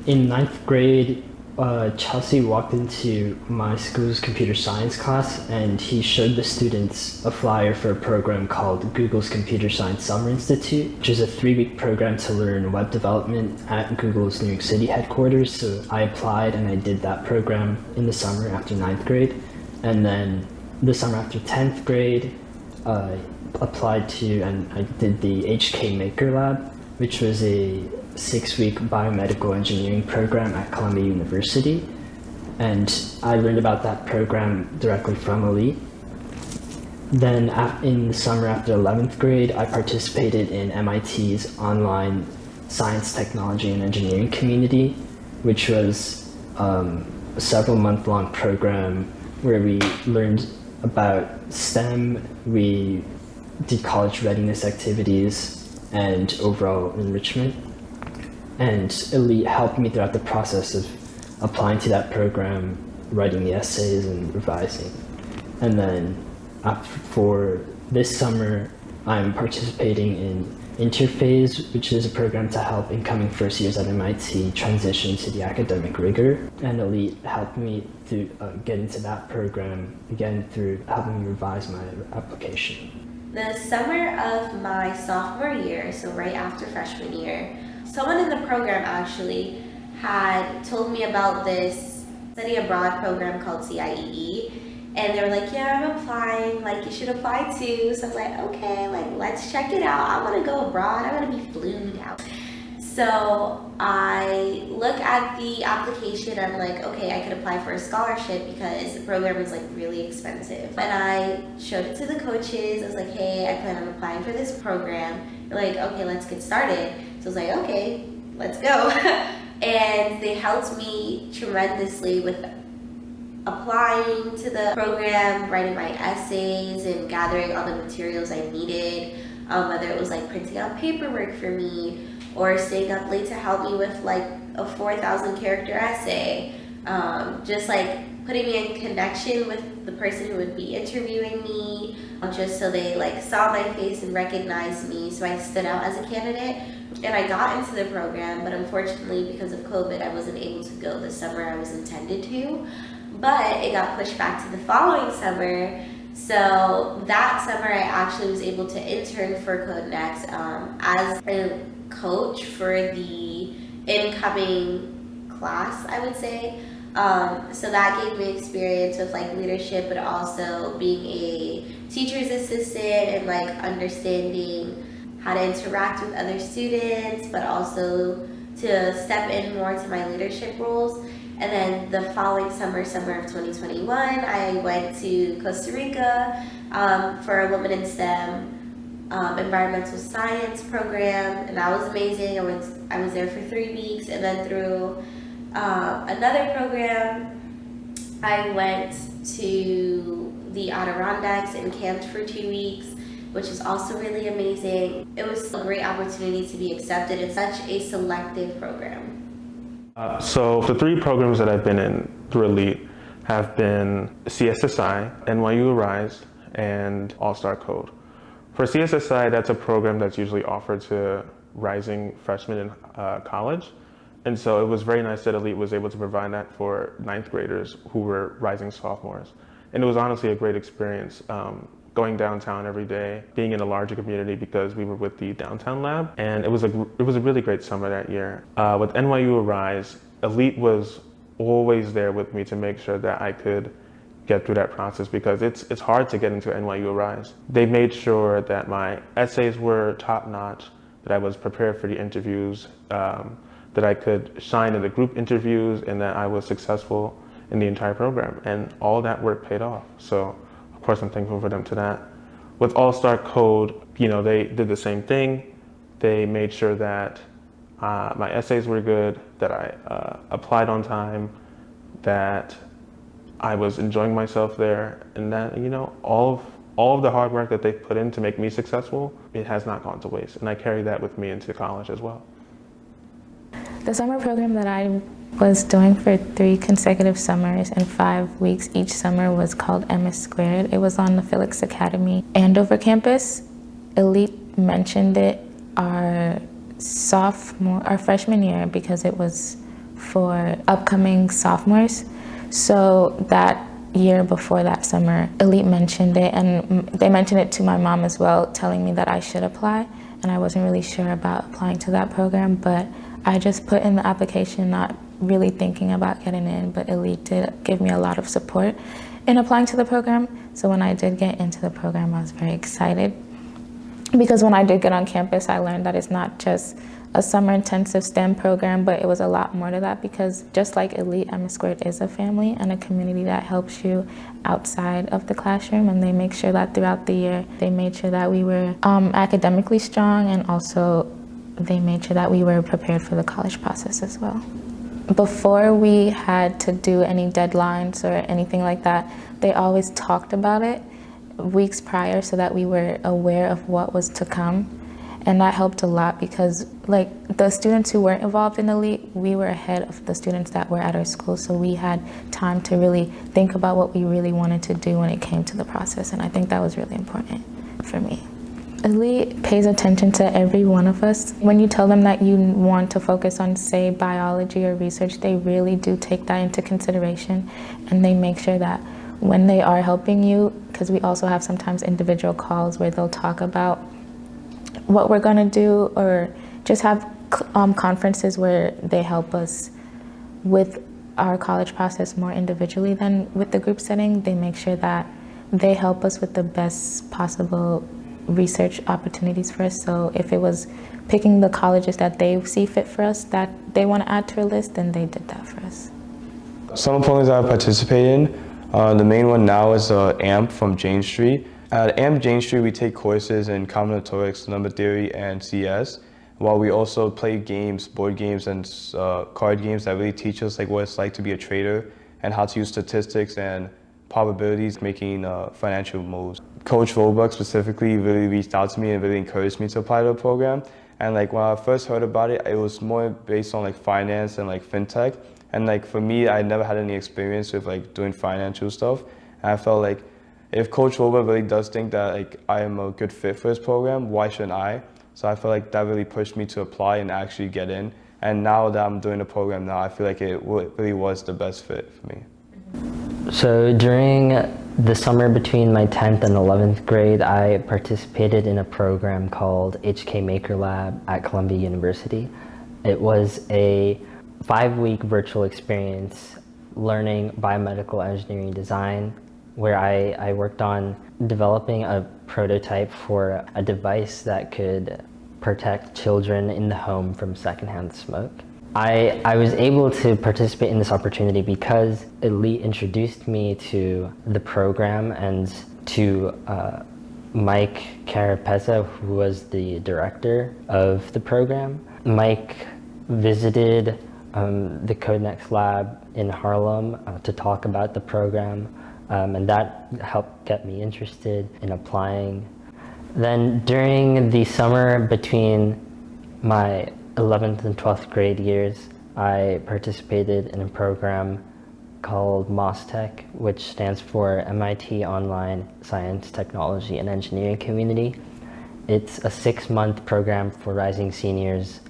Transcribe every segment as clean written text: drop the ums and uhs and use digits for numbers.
In ninth grade, Chelsea walked into my school's computer science class and he showed the students a flyer for a program called Google's Computer Science Summer Institute, which is a 3-week program to learn web development at Google's New York City headquarters. So I applied and I did that program in the summer after ninth grade. And then the summer after 10th grade, I applied to and I did the HK Maker Lab, which was a 6-week biomedical engineering program at Columbia University. And I learned about that program directly from ELiTE. Then in the summer after 11th grade, I participated in MIT's online science, technology, and engineering community, which was a several-month-long program where we learned about STEM, we did college readiness activities, and overall enrichment. And ELiTE helped me throughout the process of applying to that program, writing the essays and revising. And then for this summer, I'm participating in Interphase, which is a program to help incoming first years at MIT transition to the academic rigor. And ELiTE helped me to get into that program, again, through helping me revise my application. The summer of my sophomore year, so right after freshman year, someone in the program actually had told me about this study abroad program called CIEE, and they were like, yeah, I'm applying, like you should apply too. So I was like, okay, like let's check it out. I want to go abroad, I want to be flued out. So I look at the application, I'm like, okay, I could apply for a scholarship because the program is like really expensive. And I showed it to the coaches, I was like, hey, I plan on applying for this program. They're like, okay, let's get started. So I was like, okay, let's go. And they helped me tremendously with applying to the program, writing my essays, and gathering all the materials I needed, whether it was like printing out paperwork for me or staying up late to help me with like a 4,000 character essay, just like putting me in connection with the person who would be interviewing me, just so they like saw my face and recognized me, so I stood out as a candidate. And I got into the program, but unfortunately because of COVID I wasn't able to go the summer I was intended to, but it got pushed back to the following summer. So that summer I actually was able to intern for CodeNext as a coach for the incoming class, I would say. So that gave me experience with like leadership, but also being a teacher's assistant and like understanding how to interact with other students, but also to step in more to my leadership roles. And then the following summer of 2021, I went to Costa Rica for a Women in STEM environmental science program, and that was amazing. I was there for 3 weeks, and then through another program, I went to the Adirondacks and camped for 2 weeks, which is also really amazing. It was a great opportunity to be accepted in such a selective program. So the 3 programs that I've been in through ELiTE have been CSSI, NYU Arise, and All-Star Code. For CSSI, that's a program that's usually offered to rising freshmen in college. And so it was very nice that ELiTE was able to provide that for 9th graders who were rising sophomores. And it was honestly a great experience. Going downtown every day, being in a larger community because we were with the downtown lab, and it was a really great summer that year. With NYU Arise, ELiTE was always there with me to make sure that I could get through that process because it's hard to get into NYU Arise. They made sure that my essays were top-notch, that I was prepared for the interviews, that I could shine in the group interviews, and that I was successful in the entire program. And all that work paid off. So of course, I'm thankful for them to that. With All-Star Code, they did the same thing. They made sure that my essays were good, that I applied on time, that I was enjoying myself there, and that all of the hard work that they put in to make me successful, it has not gone to waste. And I carry that with me into college as well. The summer program that I was doing for 3 consecutive summers and 5 weeks each summer was called MS². It was on the Felix Academy Andover campus. ELiTE mentioned it our freshman year because it was for upcoming sophomores. So that year before that summer, ELiTE mentioned it, and they mentioned it to my mom as well, telling me that I should apply. And I wasn't really sure about applying to that program, but I just put in the application, not really thinking about getting in, but ELiTE did give me a lot of support in applying to the program. So when I did get into the program, I was very excited, because when I did get on campus, I learned that it's not just a summer intensive STEM program, but it was a lot more to that, because just like ELiTE, MS Squared is a family and a community that helps you outside of the classroom, and they make sure that throughout the year, they made sure that we were academically strong, and also they made sure that we were prepared for the college process as well. Before we had to do any deadlines or anything like that, they always talked about it weeks prior so that we were aware of what was to come. And that helped a lot, because like the students who weren't involved in ELiTE, we were ahead of the students that were at our school. So we had time to really think about what we really wanted to do when it came to the process. And I think that was really important for me. ELiTE pays attention to every one of us. When you tell them that you want to focus on, say, biology or research, they really do take that into consideration. And they make sure that when they are helping you, because we also have sometimes individual calls where they'll talk about what we're going to do, or just have conferences where they help us with our college process more individually than with the group setting. They make sure that they help us with the best possible research opportunities for us. So if it was picking the colleges that they see fit for us, that they want to add to our list, then they did that for us. Some programs that I participate in, the main one now is AMP from Jane Street. At AMP Jane Street, we take courses in combinatorics, number theory, and CS, while we also play games, board games, and card games that really teach us like what it's like to be a trader and how to use statistics and probabilities making financial moves. Coach Roebuck specifically really reached out to me and really encouraged me to apply to the program. And like when I first heard about it, it was more based on like finance and like fintech. And like for me, I never had any experience with like doing financial stuff. And I felt like if Coach Roebuck really does think that like I am a good fit for his program, why shouldn't I? So I feel like that really pushed me to apply and actually get in. And now that I'm doing the program now, I feel like it really was the best fit for me. So during the summer between my 10th and 11th grade, I participated in a program called HK Maker Lab at Columbia University. It was a 5-week virtual experience learning biomedical engineering design, where I worked on developing a prototype for a device that could protect children in the home from secondhand smoke. I was able to participate in this opportunity because ELiTE introduced me to the program and to Mike Carapezza, who was the director of the program. Mike visited the CodeNext lab in Harlem to talk about the program, and that helped get me interested in applying. Then during the summer between my 11th and 12th grade years, I participated in a program called MOSTech, which stands for MIT Online Science, Technology, and Engineering Community. It's a 6-month program for rising seniors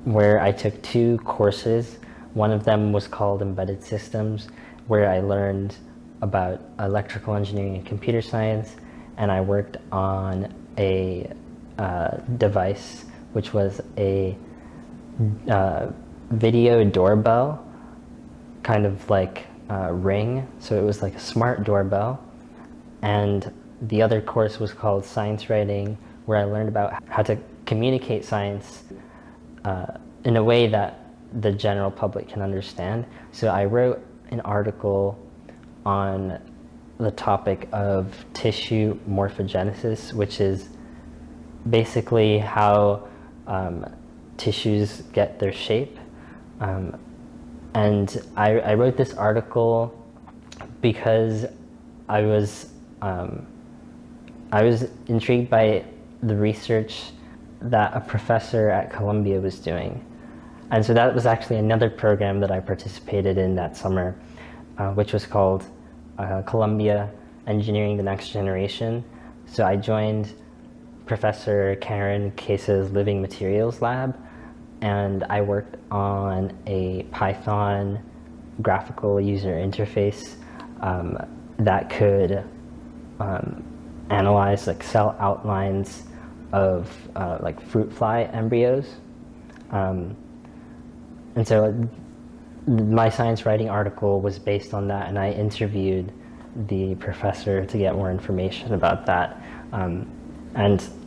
where I took 2 courses. One of them was called Embedded Systems, where I learned about electrical engineering and computer science, and I worked on a device which was a video doorbell, kind of like Ring, so it was like a smart doorbell. And the other course was called Science Writing, where I learned about how to communicate science in a way that the general public can understand. So I wrote an article on the topic of tissue morphogenesis, which is basically how tissues get their shape. And I wrote this article because I was intrigued by the research that a professor at Columbia was doing. And so that was actually another program that I participated in that summer, which was called Columbia Engineering the Next Generation. So I joined Professor Karen Case's Living Materials Lab, and I worked on a Python graphical user interface that could analyze like cell outlines of like fruit fly embryos. And so my science writing article was based on that, and I interviewed the professor to get more information about that. And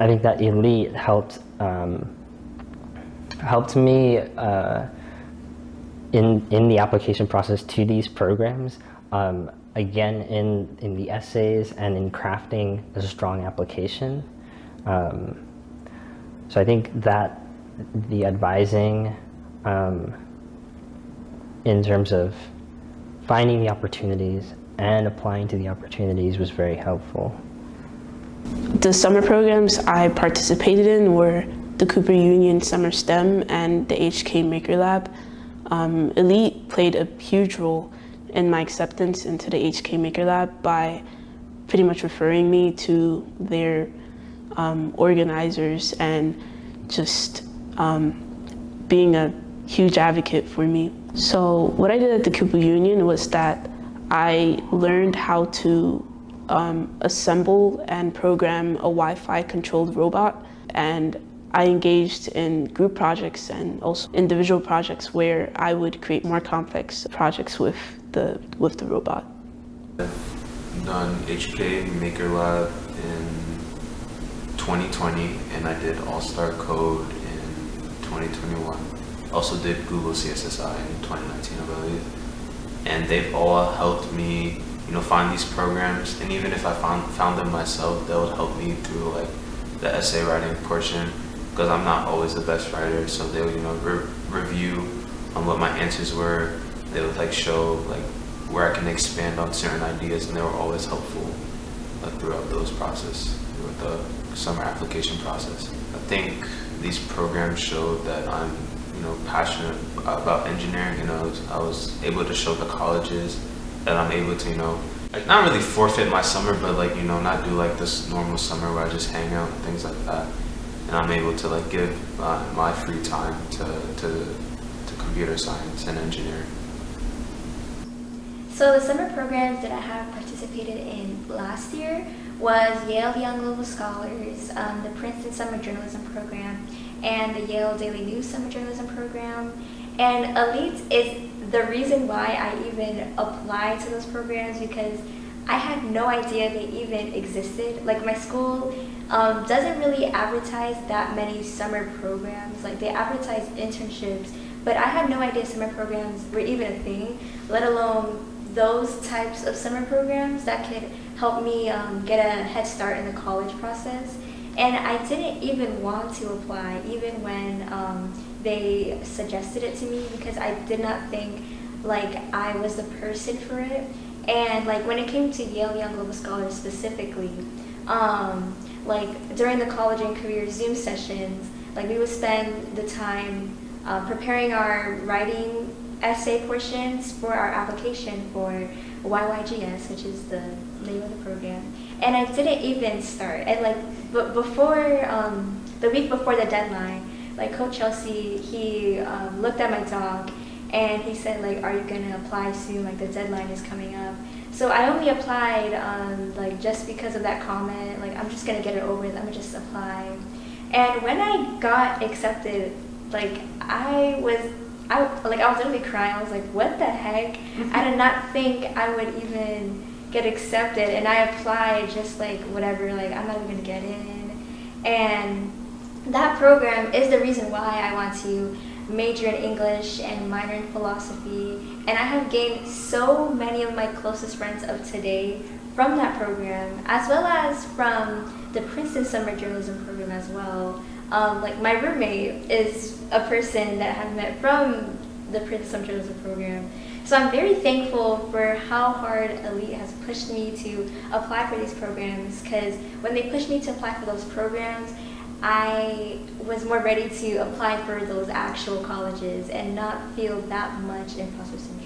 I think that ELiTE helped me in the application process to these programs, again in the essays and in crafting a strong application. So I think that the advising in terms of finding the opportunities and applying to the opportunities was very helpful. The summer programs I participated in were the Cooper Union Summer STEM and the HK Maker Lab. ELiTE played a huge role in my acceptance into the HK Maker Lab by pretty much referring me to their organizers and just being a huge advocate for me. So what I did at the Cooper Union was that I learned how to assemble and program a Wi-Fi controlled robot, and I engaged in group projects and also individual projects where I would create more complex projects with the robot. I've done HK Maker Lab in 2020, and I did All-Star Code in 2021. Also did Google CSSI in 2019, I believe. And they've all helped me, find these programs. And even if I found them myself, they would help me through like the essay writing portion, because I'm not always the best writer. So they would, review on what my answers were. They would like show like where I can expand on certain ideas, and they were always helpful throughout those process, with the summer application process. I think these programs showed that I'm passionate about engineering. I was able to show the colleges that I'm able to, not really forfeit my summer, but not do like this normal summer where I just hang out and things like that. And I'm able to give my free time to computer science and engineering. So the summer programs that I have participated in last year was Yale Young Global Scholars, the Princeton Summer Journalism Program, and the Yale Daily News Summer Journalism Program. And ELiTE is the reason why I even applied to those programs, because I had no idea they even existed. Like, my school doesn't really advertise that many summer programs. Like, they advertise internships, but I had no idea summer programs were even a thing, let alone those types of summer programs that could help me get a head start in the college process. And I didn't even want to apply, even when they suggested it to me, because I did not think like I was the person for it. And like when it came to Yale Young Global Scholars specifically, like during the college and career Zoom sessions, like we would spend the time preparing our writing essay portions for our application for YYGS, which is the name of the program. And I didn't even start. And like before, the week before the deadline, like Coach Chelsea, he looked at my doc and he said like, are you gonna apply soon? Like the deadline is coming up. So I only applied like just because of that comment, like I'm just gonna get it over with, I'm gonna just apply. And when I got accepted, like I was literally crying. I was like, what the heck? I did not think I would even get accepted, and I applied just like whatever, like I'm not even gonna get in. And that program is the reason why I want to major in English and minor in philosophy. And I have gained so many of my closest friends of today from that program, as well as from the Princeton Summer Journalism Program as well. Like my roommate is a person that I have met from the Princeton Summer Journalism Program. So I'm very thankful for how hard ELiTE has pushed me to apply for these programs, because when they pushed me to apply for those programs, I was more ready to apply for those actual colleges and not feel that much imposter syndrome.